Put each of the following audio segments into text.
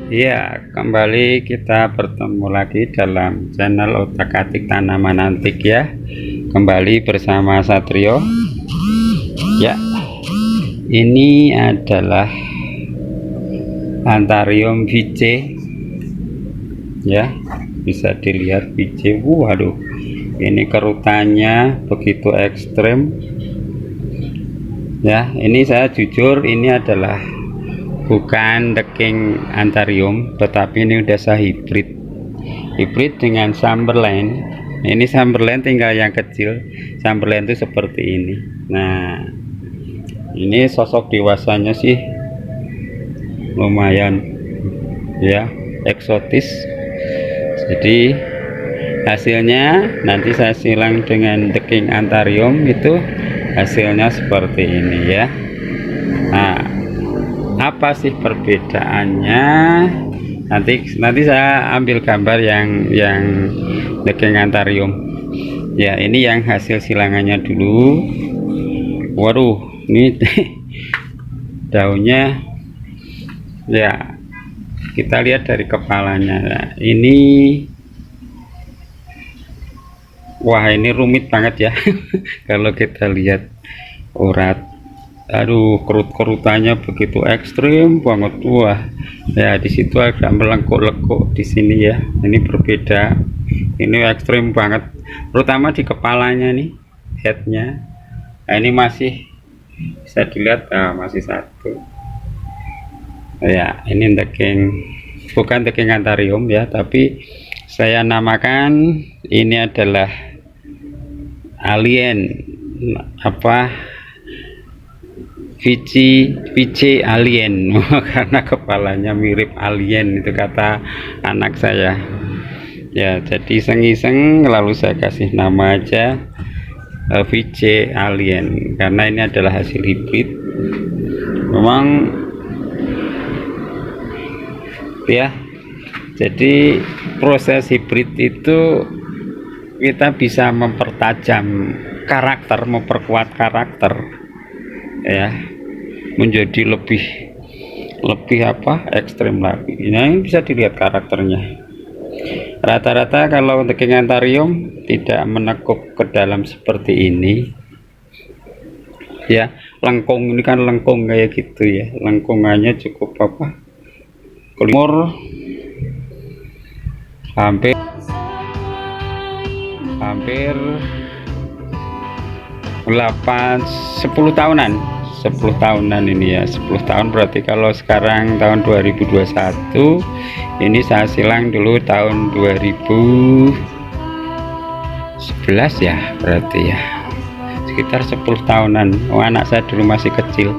Ya, kembali kita bertemu lagi dalam channel Otak-atik Tanaman Antik ya. Kembali bersama Satrio. Ya, ini adalah Anthurium VC. Ya, bisa dilihat VC. Waduh, ini kerutannya begitu ekstrem. Ya, ini saya jujur, ini adalah bukan The King Anthurium, tetapi ini udah saya hybrid dengan Summerland. Ini Summerland tinggal yang kecil. Summerland itu seperti ini. Nah, ini sosok dewasanya sih lumayan ya, eksotis. Jadi hasilnya nanti saya silang dengan The King Anthurium, itu hasilnya seperti ini ya. Nah, apa sih perbedaannya? Nanti saya ambil gambar yang The King Anthurium. Ya, ini yang hasil silangannya dulu. Waduh, ini daunnya ya, kita lihat dari kepalanya. Nah, ini wah, ini rumit banget ya. Kalau kita lihat urat, aduh, kerut-kerutannya begitu ekstrim banget. Wah ya, di situ agak melengkuk-lekuk di sini ya. Ini berbeda, ini ekstrim banget, terutama di kepalanya nih, headnya. Nah, ini masih bisa dilihat, masih satu ya. Ini The King, bukan The King Anthurium ya, tapi saya namakan ini adalah alien, apa, VC alien. Karena kepalanya mirip alien, itu kata anak saya ya. Jadi iseng-iseng lalu saya kasih nama aja VC alien, karena ini adalah hasil hybrid. Memang ya, jadi proses hybrid itu kita bisa mempertajam karakter, memperkuat karakter ya, menjadi lebih ekstrem lagi. Ini bisa dilihat karakternya. Rata-rata kalau The King Anthurium tidak menekuk ke dalam seperti ini ya. Lengkung, ini kan lengkung kayak gitu ya, lengkungannya cukup umur hampir 10 tahunan. 10 tahunan ini ya, 10 tahun. Berarti kalau sekarang tahun 2021, ini saya silang dulu tahun 2011 ya, berarti ya sekitar 10 tahunan. Oh, anak saya dulu masih kecil.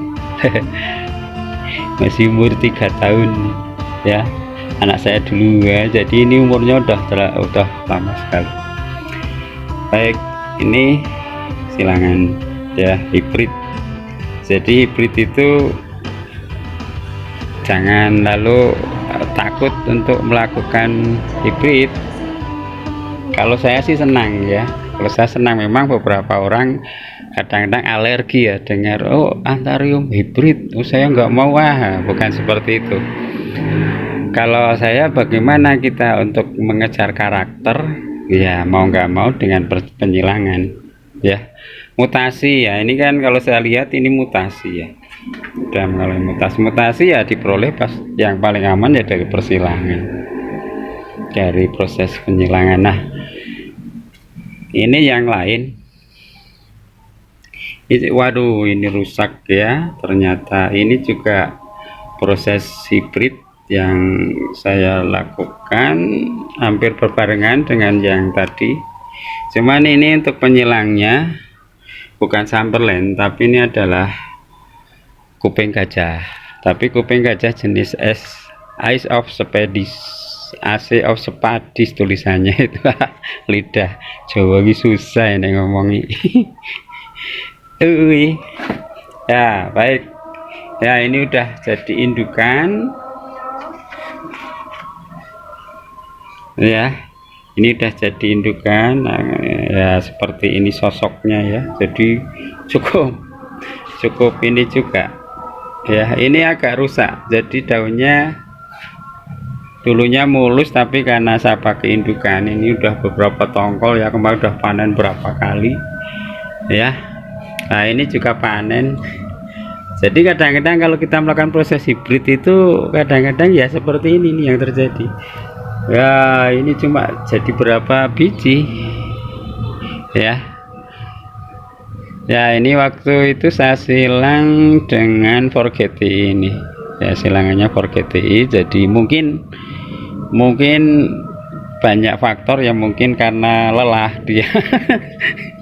Masih umur 3 tahun ya, anak saya dulu ya. Jadi ini umurnya udah lama sekali. Baik, ini silangan ya, hybrid. Jadi hybrid itu jangan lalu takut untuk melakukan hybrid. Kalau saya sih senang ya, kalau saya senang. Memang beberapa orang kadang-kadang alergi ya dengar, oh Anthurium hybrid, oh saya nggak mau. Bukan seperti itu. Kalau saya, bagaimana kita untuk mengejar karakter ya, mau nggak mau dengan penyilangan ya. Mutasi ya, ini kan kalau saya lihat ini mutasi ya, udah mengalami mutasi ya, diperoleh pas yang paling aman ya dari persilangan, dari proses penyilangan. Nah, ini yang lain, waduh, ini rusak ya. Ternyata ini juga proses hybrid yang saya lakukan hampir berbarengan dengan yang tadi. Cuman ini untuk penyilangnya bukan Summerland, tapi ini adalah kuping gajah. Tapi kuping gajah jenis Ace of Spades, AC of Spades tulisannya itu. Lidah Jawa ini susah ini ngomongi. Ya, baik ya, ini udah jadi indukan ya. Ini udah jadi indukan. Nah, ya seperti ini sosoknya ya. Jadi cukup ini juga ya. Ini agak rusak, jadi daunnya dulunya mulus, tapi karena saya pakai indukan ini udah beberapa tongkol ya, kemarin udah panen berapa kali ya. Nah ini juga panen. Jadi kadang-kadang kalau kita melakukan proses hibrid itu kadang-kadang ya seperti ini nih yang terjadi ya. Ini cuma jadi berapa biji ya. Ya ini waktu itu saya silang dengan Forgeti ini ya, silangannya Forgeti. Jadi mungkin banyak faktor yang mungkin karena lelah dia.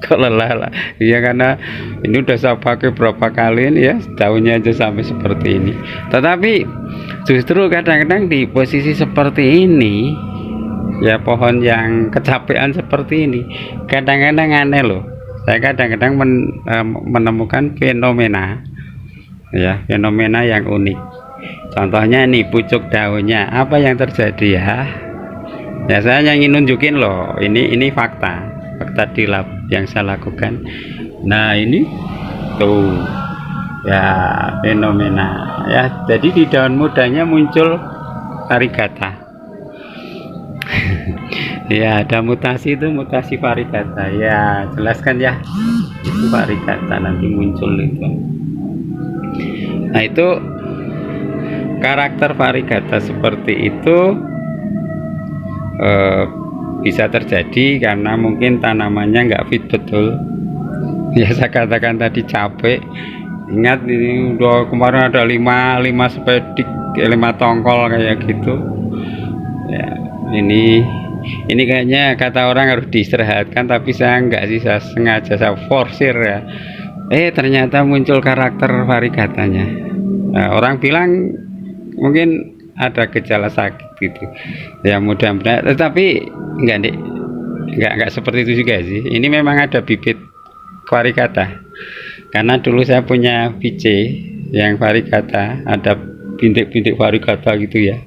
Kok lelah lah ya, karena ini udah saya pakai berapa kali ini ya, daunnya aja sampai seperti ini. Tetapi justru kadang-kadang di posisi seperti ini ya, pohon yang kecapean seperti ini kadang-kadang aneh loh. Saya kadang-kadang menemukan fenomena ya, fenomena yang unik. Contohnya nih pucuk daunnya, apa yang terjadi ya? Ya saya ingin nunjukin loh, ini fakta di lab yang saya lakukan. Nah ini tuh ya fenomena ya. Jadi di daun mudanya muncul varigata. Ya ada mutasi, itu mutasi varigata ya, jelaskan ya, itu varigata nanti muncul itu. Nah itu karakter varigata seperti itu bisa terjadi karena mungkin tanamannya nggak fit betul ya. Saya katakan tadi capek, ingat ini udah kemarin ada 5 sepedik 5 tongkol kayak gitu ya. Ini kayaknya kata orang harus diistirahatkan, tapi saya enggak sih, saya sengaja saya forsir ya. Ternyata muncul karakter varigatanya. Nah, orang bilang mungkin ada gejala sakit gitu ya, mudah-mudahan, tetapi enggak seperti itu juga sih. Ini memang ada bibit varigata, karena dulu saya punya VC yang varigata, ada bintik-bintik varigata gitu ya.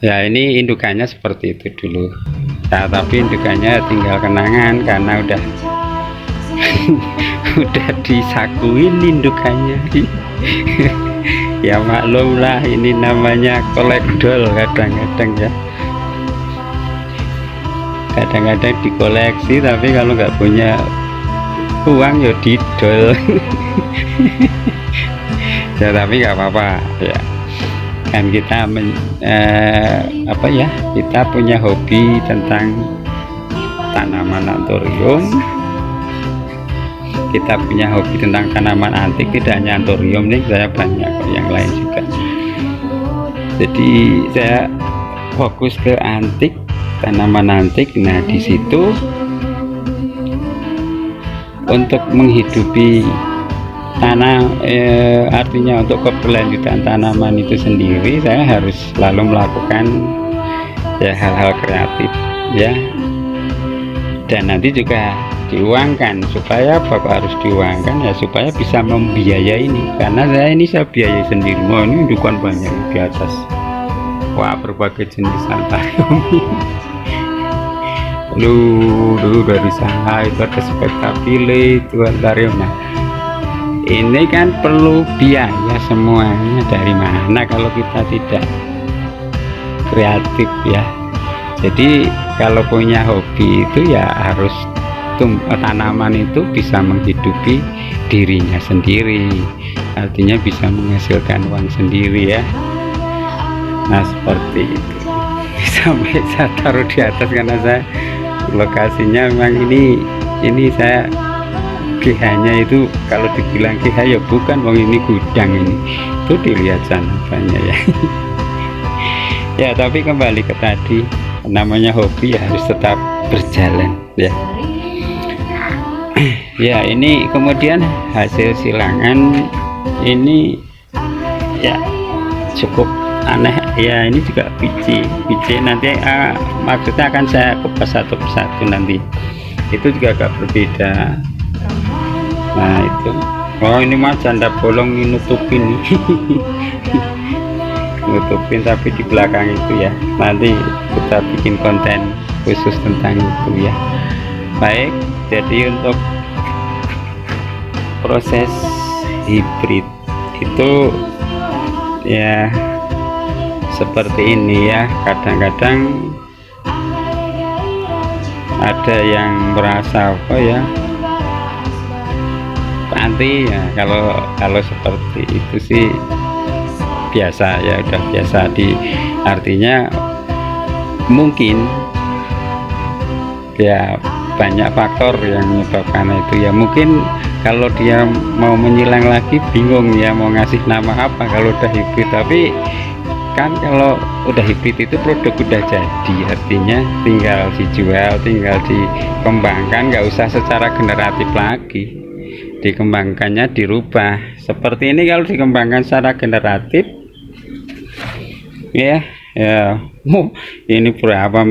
Ya ini indukannya seperti itu dulu ya, tapi indukannya tinggal kenangan karena udah udah disakuin indukannya. Ya maklum lah, ini namanya kolekdol kadang-kadang ya, kadang-kadang dikoleksi, tapi kalau nggak punya uang ya didol. Ya tapi nggak apa-apa ya, kan kita kita punya hobi tentang tanaman anthurium, kita punya hobi tentang tanaman antik, tidak hanya anthurium nih, saya banyak kok yang lain juga. Jadi saya fokus ke antik, tanaman antik. Nah di situ untuk menghidupi artinya untuk keberlanjutan tanaman itu sendiri, saya harus selalu melakukan ya hal-hal kreatif ya, dan nanti juga diuangkan. Supaya bapak harus diuangkan ya, supaya bisa membiayai ini, karena saya biayai sendiri. Wah ini indukan banyak di atas, wah berbagai jenis anthurium. Dulu dari sana itu ada spektabile, itu anthurium. Nah ini kan perlu biaya semuanya, dari mana kalau kita tidak kreatif ya. Jadi kalau punya hobi itu ya harus tanaman itu bisa menghidupi dirinya sendiri, artinya bisa menghasilkan uang sendiri ya. Nah seperti itu. Sampai saya taruh di atas karena saya lokasinya memang ini saya GH-nya itu, kalau dibilang GH ya bukan, wong ini gudang ini. Itu dilihat sana banyak ya. Ya tapi kembali ke tadi, namanya hobi ya harus tetap berjalan ya. Ya ini kemudian hasil silangan ini ya cukup aneh ya. Ini juga biji nanti maksudnya akan saya kupas satu persatu nanti, itu juga agak berbeda. Nah itu, oh ini mah janda bolong nutupin nutupin, tapi di belakang itu ya, nanti kita bikin konten khusus tentang itu ya. Baik, jadi untuk proses hibrid itu ya seperti ini ya. Kadang-kadang ada yang merasa apa ya, anti ya. Kalau seperti itu sih biasa ya, udah biasa. Artinya mungkin ya banyak faktor yang menyebabkan itu ya. Mungkin kalau dia mau menyilang lagi bingung ya mau ngasih nama apa kalau udah hibrid. Tapi kan kalau udah hibrid itu produk udah jadi, artinya tinggal dijual, tinggal dikembangkan, nggak usah secara generatif lagi. Dikembangkannya dirubah seperti ini. Kalau dikembangkan secara generatif ya ini berapa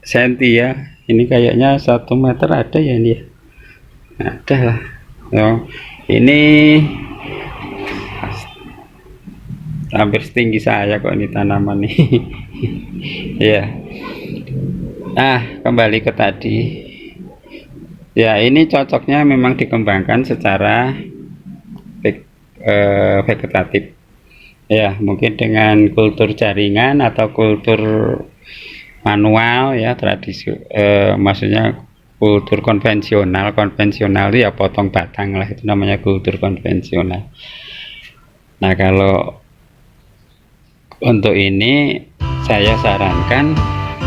senti ya, ini kayaknya 1 meter ada ya, ini ya ada lah. Ini hampir setinggi saya kok ini tanaman nih. Ya, kembali ke tadi ya, ini cocoknya memang dikembangkan secara vegetatif ya, mungkin dengan kultur jaringan atau kultur manual ya, tradisi maksudnya kultur konvensional ya, potong batang lah, itu namanya kultur konvensional. Nah, kalau untuk ini saya sarankan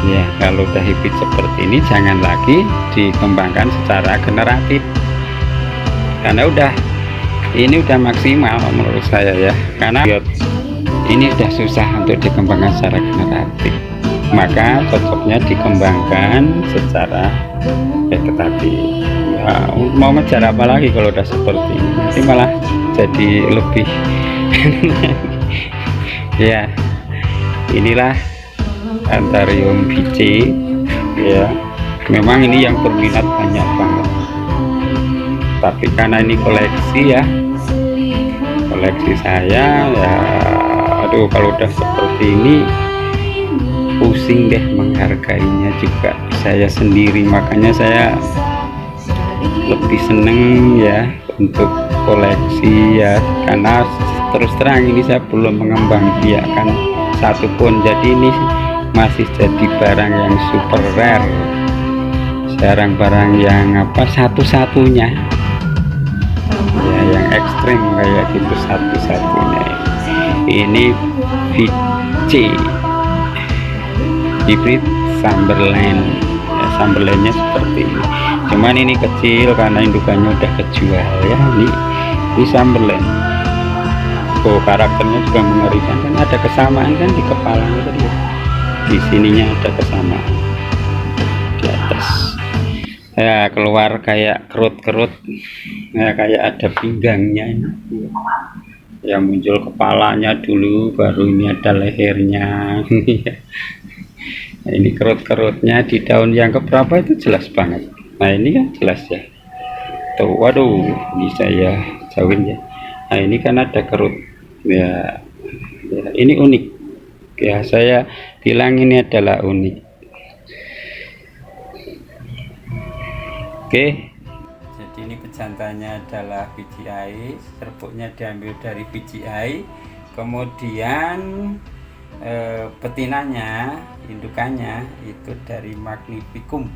ya, kalau udah hibrid seperti ini jangan lagi dikembangkan secara generatif, karena ini udah maksimal menurut saya ya, karena ini udah susah untuk dikembangkan secara generatif. Maka cocoknya dikembangkan secara vegetatif ya. Mau ngejar apa lagi kalau udah seperti ini, nanti malah jadi lebih ya. Inilah Anthurium bice ya, memang ini yang berminat banyak banget, tapi karena ini koleksi ya, koleksi saya ya, aduh kalau udah seperti ini pusing deh menghargainya juga saya sendiri. Makanya saya lebih seneng ya untuk koleksi ya, karena terus terang ini saya belum mengembangbiakkan satupun, jadi ini masih jadi barang yang super rare, barang yang satu-satunya ya, yang ekstrim kayak gitu, satu-satunya. Ini bice hibrid Sumberland ya, Sumberlandnya seperti ini, cuman ini kecil karena indukannya udah kejual ya. Ini Sumberland. Karakternya juga mengerikan, kan ada kesamaan kan di kepalanya tadi ya, di sininya ada kesamaan, di atas ya keluar kayak kerut-kerut ya, kayak ada pinggangnya ini ya, muncul kepalanya dulu, baru ini ada lehernya. Nah, ini kerut-kerutnya di daun yang keberapa itu jelas banget. Nah, ini kan jelas ya tuh, waduh ini saya jauhin ya. Nah, ini kan ada kerut ya, ini unik ya, saya bilang ini adalah unik. Oke, jadi ini pejantannya adalah BGI, serbuknya diambil dari BGI, kemudian betinanya, indukannya itu dari Magnificum.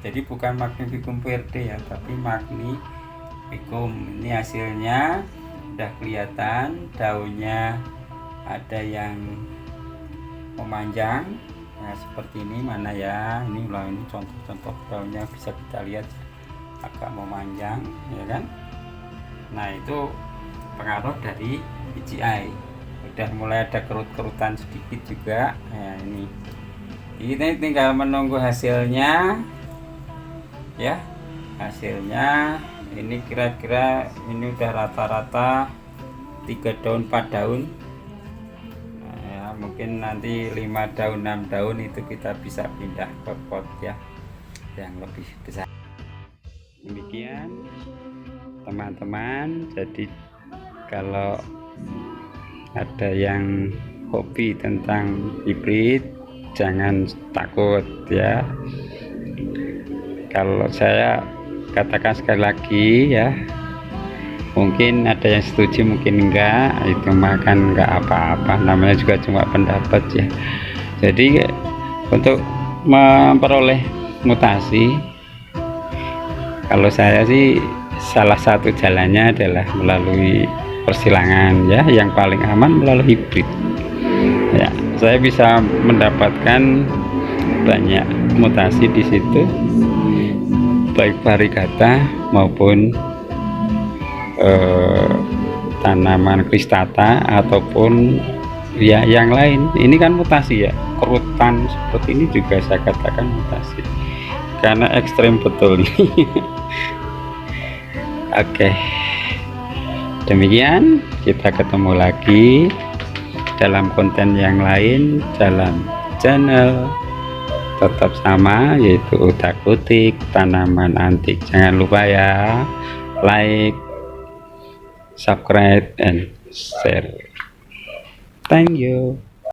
Jadi bukan Magnificum verde ya, tapi Magnificum. Ini hasilnya udah kelihatan, daunnya ada yang memanjang nah seperti ini. Mana ya, ini contoh-contoh daunnya bisa kita lihat agak memanjang ya kan. Nah, itu pengaruh dari BGI, udah mulai ada kerut-kerutan sedikit juga ya. Ini tinggal menunggu hasilnya ya. Hasilnya ini kira-kira ini udah rata-rata 3 daun 4 daun nah, ya, mungkin nanti 5 daun 6 daun itu kita bisa pindah ke pot ya yang lebih besar. Demikian teman-teman, jadi kalau ada yang hobi tentang hibrid jangan takut ya. Kalau saya katakan sekali lagi ya, Mungkin ada yang setuju, mungkin enggak, itu makan enggak apa-apa, namanya juga cuma pendapat ya. Jadi untuk memperoleh mutasi, kalau saya sih salah satu jalannya adalah melalui persilangan ya, yang paling aman melalui hibrid ya. Saya bisa mendapatkan banyak mutasi di situ, baik varigata maupun tanaman kristata ataupun ya yang lain. Ini kan mutasi ya, kerutan seperti ini juga saya katakan mutasi karena ekstrem betul ini. Oke, demikian, kita ketemu lagi dalam konten yang lain dalam channel tetap sama, yaitu Utak Utik Tanaman Antik. Jangan lupa ya, like, subscribe, and share. Thank you.